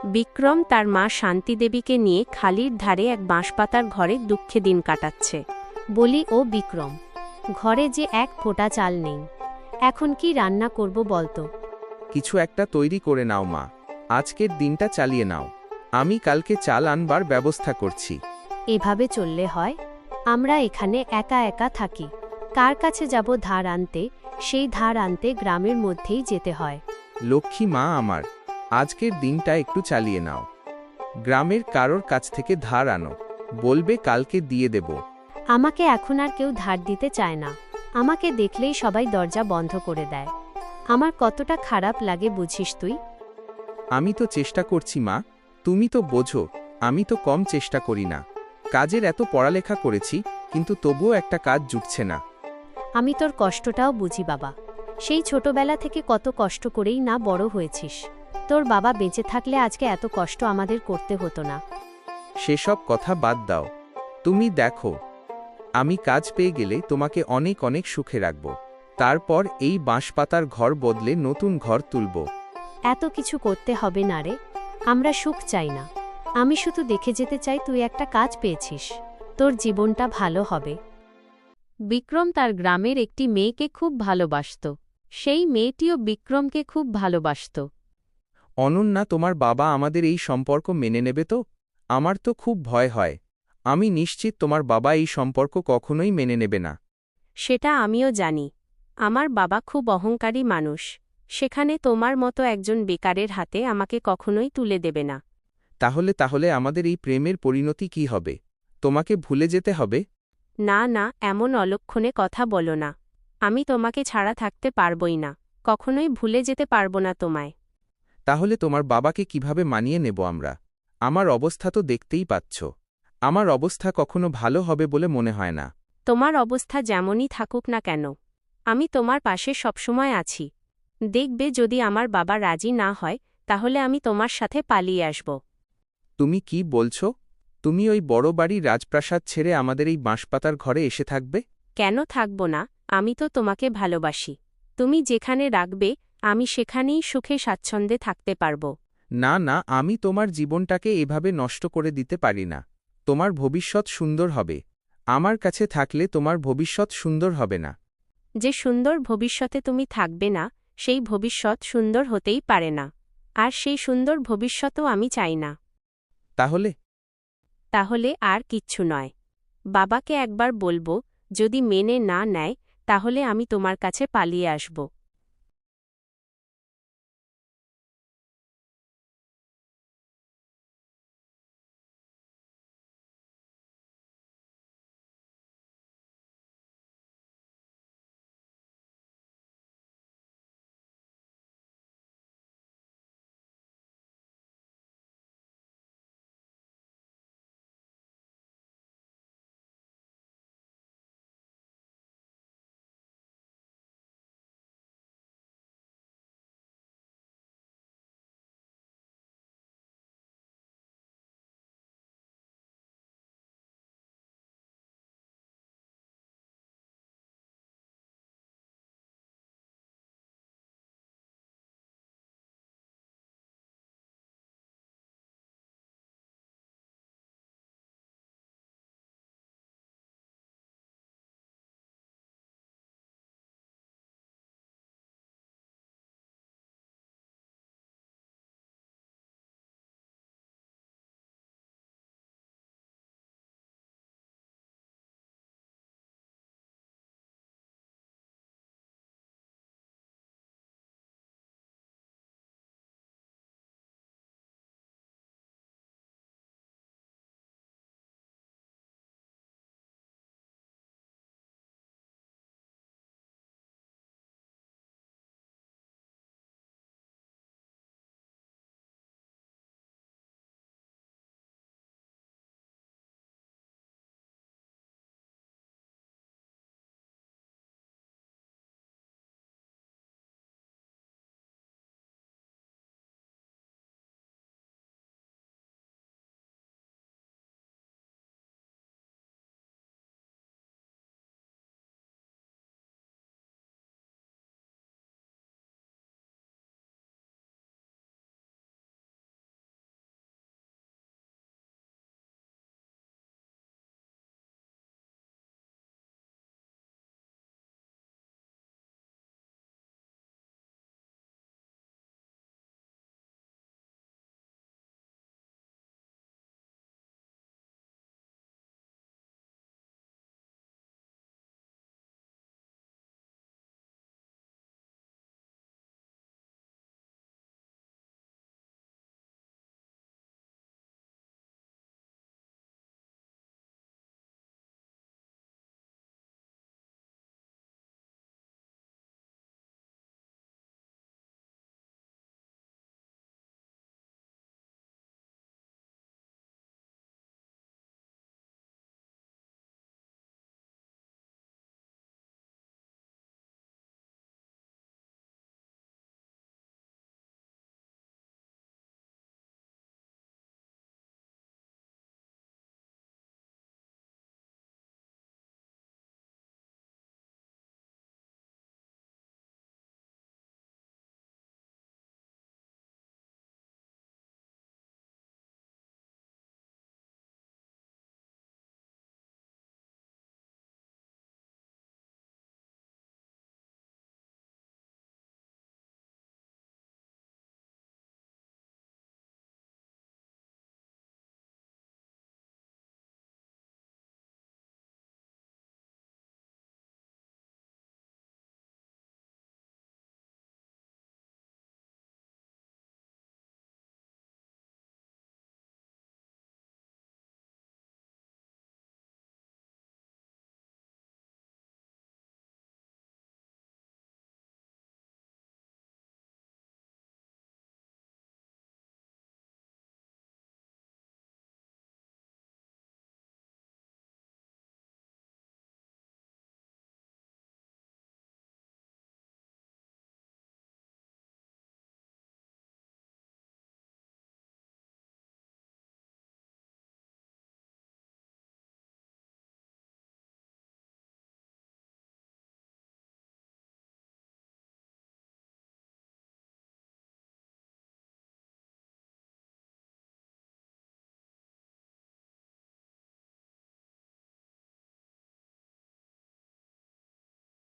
বিক্রম তার মা শান্তি দেবীকে নিয়ে খালির ধারে এক বাঁশপাতার ঘরে দুঃখে দিন কাটাচ্ছে। বলি, ও বিক্রম, ঘরে যে এক ফোঁটা চাল নেই, এখন কি রান্না করব বলতো? কিছু একটা তৈরি করে নাও মা, আজকের দিনটা চালিয়ে নাও। আমি কালকে চাল আনবার ব্যবস্থা করছি। এভাবে চললে হয়? আমরা এখানে একা একা থাকি, কার কাছে যাব ধার আনতে? সেই ধার আনতে গ্রামের মধ্যেই যেতে হয়। লক্ষ্মী মা আমার, আজকের দিনটা একটু চালিয়ে নাও। গ্রামের কারোর কাছ থেকে ধার আনো, বলবে কালকে দিয়ে দেব। আমাকে এখন আর কেউ ধার দিতে চায় না। আমাকে দেখলেই সবাই দরজা বন্ধ করে দেয়। আমার কতটা খারাপ লাগে বুঝিস তুই? আমি তো চেষ্টা করছি মা, তুমি তো বোঝো আমি তো কম চেষ্টা করি না। কাজের এত পড়ালেখা করেছি, কিন্তু তবুও একটা কাজ জুটছে না। আমি তোর কষ্টটাও বুঝি বাবা। সেই ছোটবেলা থেকে কত কষ্ট করেই না বড় হয়েছিস। তোর বাবা বেঁচে থাকলে আজকে এত কষ্ট আমাদের করতে হতো না। সেসব কথা বাদ দাও। তুমি দেখো, আমি কাজ পেয়ে গেলে তোমাকে অনেক অনেক সুখে রাখব। তারপর এই বাঁশপাতার ঘর বদলে নতুন ঘর তুলব। এত কিছু করতে হবে না রে, আমরা সুখ চাই না। আমি শুধু দেখে যেতে চাই তুই একটা কাজ পেয়েছিস, তোর জীবনটা ভালো হবে। বিক্রম তার গ্রামের একটি মেয়েকে খুব ভালোবাসত। সেই মেয়েটিও বিক্রমকে খুব ভালোবাসত। অনন্যা, তোমার বাবা আমাদের এই সম্পর্ক মেনে নেবে তো? আমার তো খুব ভয় হয়। আমি নিশ্চিত তোমার বাবা এই সম্পর্ক কখনোই মেনে নেবে না। সেটা আমিও জানি। আমার বাবা খুব অহংকারী মানুষ। সেখানে তোমার মতো একজন বেকারের হাতে আমাকে কখনোই তুলে দেবে না। তাহলে আমাদের এই প্রেমের পরিণতি কি হবে? তোমাকে ভুলে যেতে হবে? না না, এমন অলক্ষণে কথা বলো না। আমি তোমাকে ছাড়া থাকতে পারবই না, কখনোই ভুলে যেতে পারবো না তোমায়। তাহলে তোমার বাবাকে কিভাবে মানিয়ে নেব আমরা? আমার অবস্থা তো দেখতেই পাচ্ছ। আমার অবস্থা কখনো ভালো হবে বলে মনে হয় না। তোমার অবস্থা যেমনই থাকুক না কেন, আমি তোমার পাশে সবসময় আছি। দেখবে যদি আমার বাবা রাজি না হয়, তাহলে আমি তোমার সাথে পালিয়ে আসব। তুমি কি বলছো? তুমি ওই বড় বাড়ির রাজপ্রাসাদ ছেড়ে আমাদের এই বাঁশপাতার ঘরে এসে থাকবে? কেন থাকব না? আমি তো তোমাকে ভালোবাসি। তুমি যেখানে রাখবে, আমি সেখানেই সুখে স্বাচ্ছন্দ্যে থাকতে পারব। না না, আমি তোমার জীবনটাকে এভাবে নষ্ট করে দিতে পারি না। তোমার ভবিষ্যৎ সুন্দর হবে। আমার কাছে থাকলে তোমার ভবিষ্যৎ সুন্দর হবে না। যে সুন্দর ভবিষ্যতে তুমি থাকবে না, সেই ভবিষ্যৎ সুন্দর হতেই পারে না। আর সেই সুন্দর ভবিষ্যতও আমি চাই না। তাহলে আর কিচ্ছু নয়। বাবাকে একবার বলবো, যদি মেনে না নেয়, তাহলে আমি তোমার কাছে পালিয়ে আসব।